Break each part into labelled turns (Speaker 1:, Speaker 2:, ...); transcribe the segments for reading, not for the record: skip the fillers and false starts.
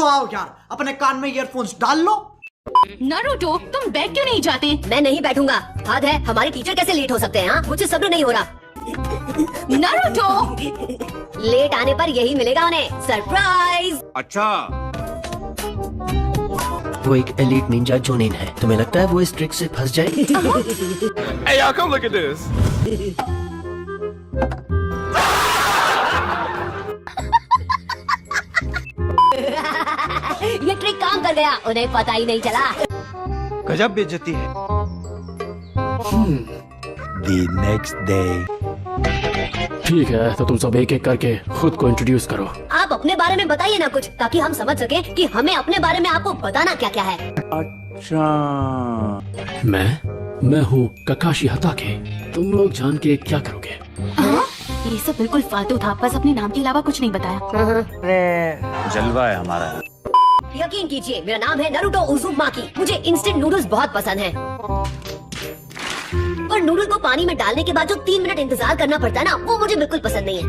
Speaker 1: तो आओ यार, अपने कान में ईयरफोन्स डाल लो।
Speaker 2: नारुतो, तुम बैठ क्यों नहीं जाते?
Speaker 3: मैं नहीं बैठूंगा। हद है, हमारे टीचर कैसे लेट हो सकते हैं? हाँ, मुझे सब्र नहीं हो रहा।
Speaker 2: नारुतो,
Speaker 3: लेट आने पर यही मिलेगा उन्हें, सरप्राइज।
Speaker 4: अच्छा,
Speaker 5: वो एक एलीट निंजा जोनिन है। तुम्हें लगता है वो इस ट्रिक से फंस जाएगी?
Speaker 4: hey y'all, come look at this.
Speaker 3: ये ट्रिक काम कर गया, उन्हें पता ही नहीं चला।
Speaker 1: गजब बेइज्जती है।
Speaker 6: The next day.
Speaker 7: ठीक है, तो तुम सब एक एक करके खुद को इंट्रोड्यूस करो।
Speaker 3: आप अपने बारे में बताइए ना कुछ, ताकि हम समझ सके कि हमें अपने बारे में आपको बताना क्या क्या है।
Speaker 6: अच्छा,
Speaker 7: मैं हूँ ककाशी हताके। तुम लोग जान के क्या करोगे?
Speaker 2: ये सब बिल्कुल फालतू था, बस अपने नाम के अलावा कुछ नहीं बताया।
Speaker 6: जलवा है हमारा।
Speaker 3: यकीन कीजिए, मेरा नाम है नारुतो उज़ुमाकी। मुझे इंस्टेंट नूडल्स बहुत पसंद हैं। और नूडल को पानी में डालने के बाद जो 3 मिनट इंतजार करना पड़ता है ना, वो मुझे बिल्कुल पसंद नहीं है।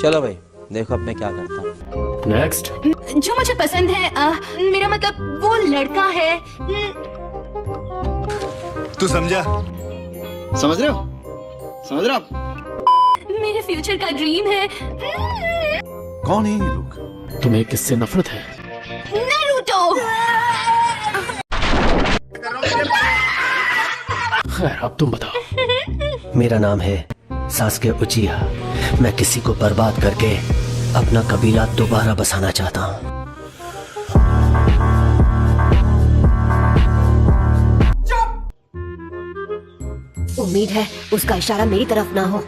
Speaker 8: चलो भाई, देखो अब मैं क्या करता हूँ।
Speaker 7: नेक्स्ट।
Speaker 2: जो मुझे पसंद है, मेरा मतलब वो लड़का है।
Speaker 6: तू समझा? समझ रहे हो? समझ रहे हो?
Speaker 2: मेरे फ्यूचर का ड्रीम है।
Speaker 6: कौन है ये लोग?
Speaker 7: तुम्हें किससे नफरत है?
Speaker 2: नारुतो।
Speaker 7: खैर, अब तुम बताओ।
Speaker 5: मेरा नाम है सास्के उचिहा। मैं किसी को बर्बाद करके अपना कबीला दोबारा बसाना चाहता हूँ।
Speaker 3: उम्मीद है उसका इशारा मेरी तरफ ना हो।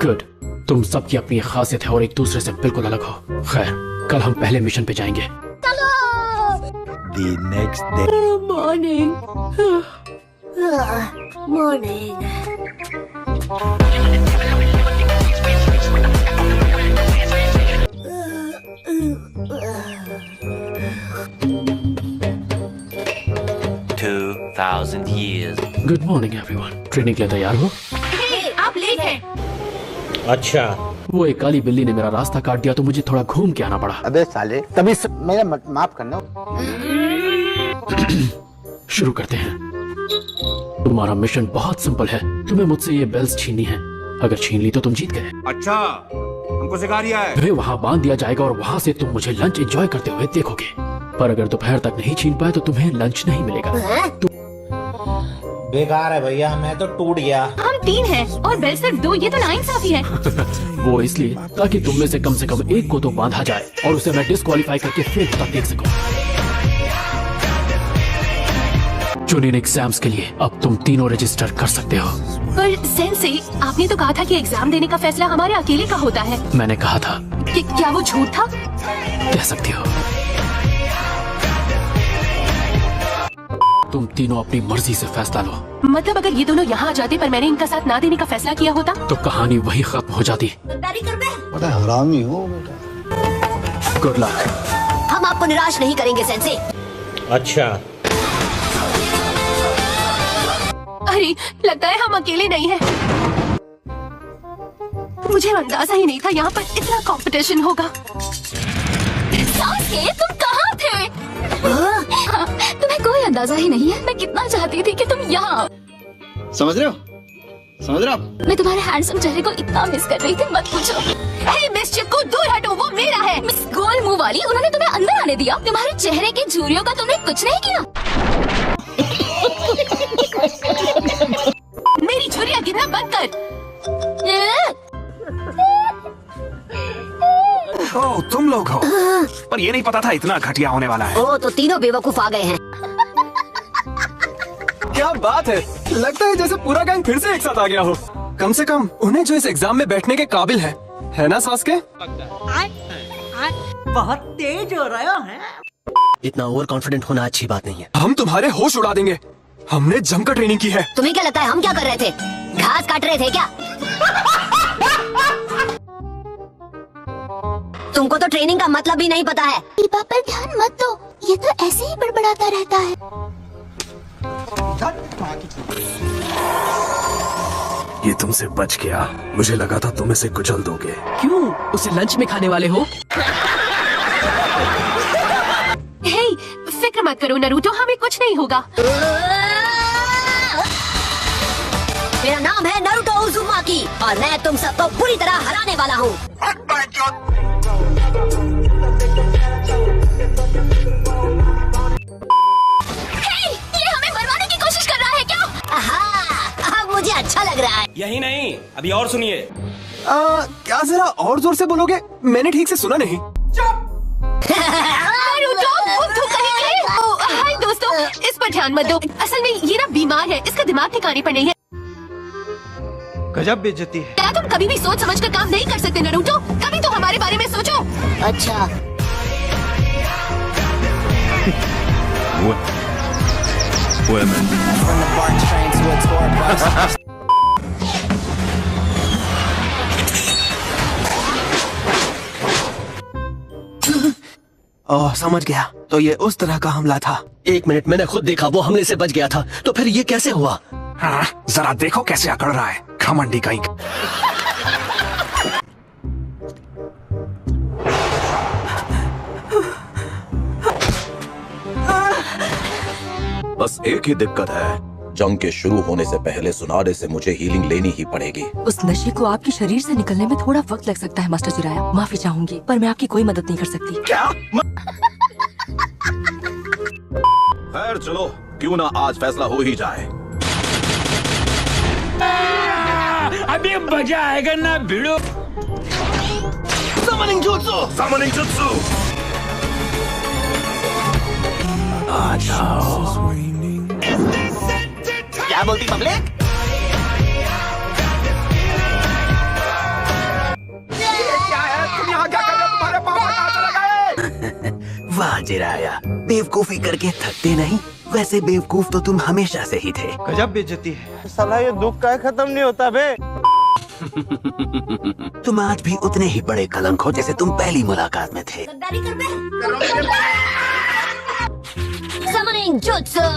Speaker 7: गुड, तुम सबकी अपनी खासियत है और एक दूसरे से बिल्कुल अलग हो। खैर, कल हम पहले मिशन पे जाएंगे।
Speaker 6: The next day.
Speaker 3: Morning. Morning.
Speaker 8: 2000 years.
Speaker 7: Good morning everyone. Training के लिए तैयार हो?
Speaker 2: आप लेट हैं।
Speaker 8: अच्छा,
Speaker 7: वो एक काली बिल्ली ने मेरा रास्ता काट दिया तो मुझे थोड़ा घूम के आना पड़ा।
Speaker 9: अबे साले, तभी मेरा माफ करना।
Speaker 7: शुरू करते हैं। तुम्हारा मिशन बहुत सिंपल है। तुम्हें मुझसे ये बेल्स छीननी है। अगर छीन ली तो तुम जीत गए।
Speaker 4: अच्छा, हमको सिखा रिया है।
Speaker 7: तुम्हें वहाँ बांध दिया जाएगा और वहाँ से तुम मुझे लंच एंजॉय करते हुए देखोगे। पर अगर दोपहर तक नहीं छीन पाए तो तुम्हें लंच नहीं मिलेगा।
Speaker 9: बेकार है भैया, मैं तो टूट गया।
Speaker 2: हम 3 हैं और बेल सिर्फ 2, ये तो नाइंसाफी है।
Speaker 7: वो इसलिए ताकि तुम में से कम एक को तो बांधा जाए और उसे मैं डिस्क्वालीफाई करके फिर तक देख सकूं। चुनिन एग्जाम्स के लिए अब तुम तीनों रजिस्टर कर सकते हो।
Speaker 2: पर सेंसे, आपने तो कहा था कि एग्जाम देने का फैसला हमारे अकेले का होता है।
Speaker 7: मैंने कहा था।
Speaker 2: कि क्या वो झूठ था?
Speaker 7: कह सकती हो। तुम तीनों अपनी मर्जी से फैसला लो।
Speaker 2: मतलब अगर ये दोनों यहाँ आ जाते पर मैंने इनका साथ ना देने का फैसला किया होता
Speaker 7: तो कहानी वही खत्म हो जाती।
Speaker 9: बड़ा हरामी हो बेटा।
Speaker 7: Good luck.
Speaker 3: हम आपको निराश नहीं करेंगे सेंसे।
Speaker 8: अच्छा,
Speaker 2: अरे लगता है हम अकेले नहीं हैं। मुझे अंदाजा ही नहीं था यहाँ पर इतना कंपटीशन होगा। सास्के, तुम कहाँ थे? हाँ, तुम्हें कोई अंदाजा ही नहीं है मैं कितना चाहती थी कि तुम यहाँ आओ।
Speaker 6: समझ रहे हो? समझ रहे हो?
Speaker 2: मैं तुम्हारे हैंडसम चेहरे को इतना मिस कर रही थी, मत पूछो। हे मिस चिक्कू, दूर हटो, वो मेरा है। मिस गोल मुंह वाली, उन्होंने तुम्हें अंदर आने दिया? तुम्हारे चेहरे की झुर्रियों का तुमने कुछ नहीं किया। मेरी झुर्रियाँ गिरना बंद कर।
Speaker 4: ओ, तुम लोग हो। पर ये नहीं पता था इतना घटिया होने वाला है।
Speaker 3: ओ, तो तीनों बेवकूफ आ गए हैं।
Speaker 10: क्या बात है, लगता है जैसे पूरा गैंग फिर से एक साथ आ गया हो। कम से कम उन्हें जो इस एग्जाम में बैठने के काबिल है ना सास्के?
Speaker 1: बहुत तेज हो रहा है।
Speaker 5: इतना ओवर कॉन्फिडेंट होना अच्छी बात नहीं है।
Speaker 10: हम तुम्हारे होश उड़ा देंगे। हमने जमकर ट्रेनिंग की है।
Speaker 3: तुम्हें क्या लगता है हम क्या कर रहे थे? घास काट रहे थे क्या? तुमको तो ट्रेनिंग का मतलब ही नहीं पता है।
Speaker 2: दीपा पर ध्यान मत दो, ये तो ऐसे ही बड़बड़ाता रहता है।
Speaker 7: ये तुमसे बच गया। मुझे लगा था तुम इसे कुचल दोगे।
Speaker 5: क्यों? उसे लंच में खाने वाले हो?
Speaker 2: मत करो नरूटो, हमें कुछ नहीं होगा।
Speaker 3: मेरा नाम है नारुतो उज़ुमाकी और मैं तुम सबको पूरी तरह हराने वाला हूँ।
Speaker 2: ये हमें मरवाने की कोशिश कर रहा है क्या?
Speaker 3: आहा, अब मुझे अच्छा लग रहा है।
Speaker 8: यही नहीं, अभी और सुनिए।
Speaker 10: क्या जरा और जोर से बोलोगे? मैंने ठीक से सुना नहीं।
Speaker 2: नारुतो, बुद्धू कहेंगे। ओह, हाय दोस्तों, इस पर ध्यान मत दो। असल में ये ना बीमार है, इसका दिमाग ठिकाने पर नहीं है।
Speaker 1: गजब बेइज्जती है।
Speaker 2: क्या तुम कभी भी सोच समझ कर काम नहीं कर सकते नारुतो? कभी तो हमारे बारे में सोचो।
Speaker 3: अच्छा,
Speaker 5: ओह, समझ गया। तो ये उस तरह का हमला था। 1 मिनट, मैंने खुद देखा, वो हमले से बच गया था। तो फिर ये कैसे हुआ?
Speaker 4: हाँ, जरा देखो कैसे अकड़ रहा है, घमंडी कहीं।
Speaker 11: बस एक ही दिक्कत है, जंग के शुरू होने से पहले सुनारे से मुझे हीलिंग लेनी ही पड़ेगी।
Speaker 12: उस नशे को आपके शरीर से निकलने में थोड़ा वक्त लग सकता है मास्टर जिराया। माफी चाहूंगी, पर मैं आपकी कोई मदद नहीं कर सकती।
Speaker 11: क्या? खैर चलो, क्यों ना आज फैसला हो ही जाए।
Speaker 8: अभी मजा आएगा ना भिड़ो।
Speaker 11: Summoning jutsu! Summoning jutsu!
Speaker 5: आ जाओ।
Speaker 9: क्या बोलती पब्लिक?
Speaker 10: तुम यहाँ क्या कर रहे हो? तुम्हारे पापा कहाँ चले गए?
Speaker 5: वाह जिराया, बेवकूफी करके थकते नहीं। वैसे बेवकूफ तो तुम हमेशा से ही थे।
Speaker 1: गजब बेइज्जती है।
Speaker 9: साला ये दुख का खत्म नहीं होता बे।
Speaker 5: तुम आज भी उतने ही बड़े कलंक हो जैसे तुम पहली मुलाकात में थे।
Speaker 3: गद्दारी कर बे। Summoning jutsu!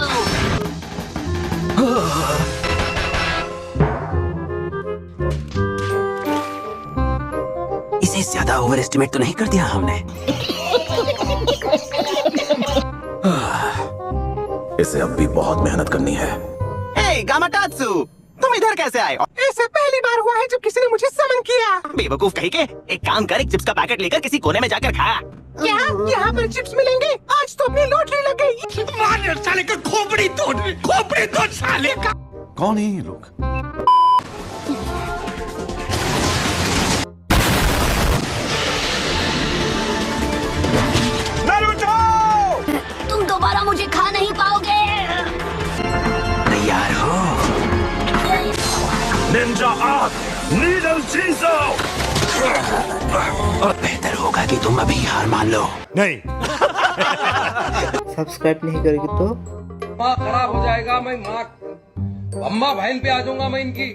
Speaker 5: इसे ज्यादा ओवर एस्टिमेट तो नहीं कर दिया हमने?
Speaker 11: इसे अब भी बहुत मेहनत करनी है।
Speaker 9: ए गामाटात्सु, तुम इधर कैसे आए?
Speaker 10: ऐसा पहली बार हुआ है जब किसी ने मुझे समन किया।
Speaker 9: बेवकूफ कहीं के। एक काम कर, एक चिप्स का पैकेट लेकर किसी कोने में जाकर खा।
Speaker 10: क्या यहाँ पर चिप्स मिलेंगे? आज तो अपनी लॉटरी लग गई।
Speaker 8: मार साले का खोपड़ी तोड़ साले का।
Speaker 11: कौन है ये लोग?
Speaker 3: तुम दोबारा मुझे खा नहीं पाओगे।
Speaker 5: तैयार हो?
Speaker 11: निंजा आर्ट, नीडल चीजो।
Speaker 5: और बेहतर होगा कि तुम अभी हार मान लो।
Speaker 1: नहीं।
Speaker 9: सब्सक्राइब नहीं करेगी तो
Speaker 13: खराब हो जाएगा। मैं माँ अम्मा बहन पे आ जाऊंगा मैं इनकी।